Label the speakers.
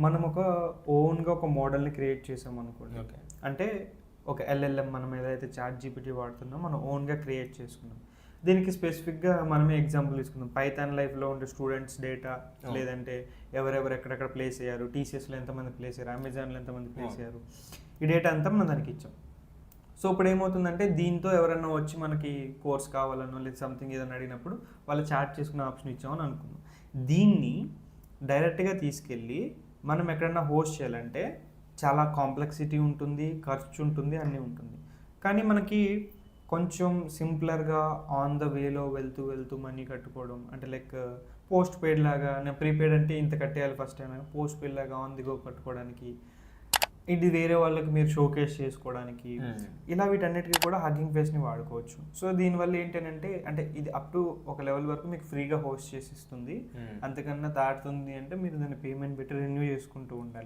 Speaker 1: మనం ఓన్గా ఒక మోడల్ని క్రియేట్ చేసాం అనుకోండి.
Speaker 2: ఓకే.
Speaker 1: అంటే ఒక ఎల్ఎల్ఎం మనం ఏదైతే చాట్ జీపీటీ వాడుతున్నామో మనం ఓన్గా క్రియేట్ చేసుకున్నాం. దీనికి స్పెసిఫిక్గా మనమే ఎగ్జాంపుల్ తీసుకుందాం. పైథాన్ లైఫ్లో ఉండే స్టూడెంట్స్ డేటా, లేదంటే ఎవరెవరు ఎక్కడెక్కడ ప్లేస్ అయ్యారు, టీసీఎస్లో ఎంతమంది ప్లేస్ అయ్యారు, అమెజాన్లో ఎంతమంది ప్లేస్ అయ్యారు, ఈ డేటా అంతా మనం దానికి ఇచ్చాం. సో ఇప్పుడు ఏమవుతుందంటే దీంతో ఎవరైనా వచ్చి మనకి కోర్స్ కావాలనో లేదా సంథింగ్ ఏదైనా అడిగినప్పుడు వాళ్ళు చాట్ చేసుకునే ఆప్షన్ ఇచ్చామని అనుకుందాం. దీన్ని డైరెక్ట్గా తీసుకెళ్ళి మనం ఎక్కడైనా హోస్ట్ చేయాలంటే చాలా కాంప్లెక్సిటీ ఉంటుంది, ఖర్చు ఉంటుంది, అన్నీ ఉంటుంది. కానీ మనకి కొంచెం సింప్లర్గా ఆన్ ద వేలో వెళ్తూ వెళ్తూ మనీ కట్టుకోవడం, అంటే లైక్ పోస్ట్ పెయిడ్ లాగా, నేను ప్రీపెయిడ్ అంటే ఇంత కట్టేయాలి ఫస్ట్ టైం, పోస్ట్ పెయిడ్ లాగా ఆన్ ది గో కట్టుకోవడానికి, ఇది వేరే వాళ్ళకి మీరు షోకేస్ చేసుకోవడానికి, ఇలా వీటన్నిటికీ కూడా హగ్గింగ్ ఫేస్ని వాడుకోవచ్చు. సో దీనివల్ల ఏంటంటే అంటే ఇది అప్ టు ఒక లెవెల్ వరకు మీకు ఫ్రీగా హోస్ట్ చేసి ఇస్తుంది. అంతకన్నా దాటుతుంది అంటే మీరు దాన్ని పేమెంట్ పెట్టి రెన్యూ చేసుకుంటూ ఉండాలి.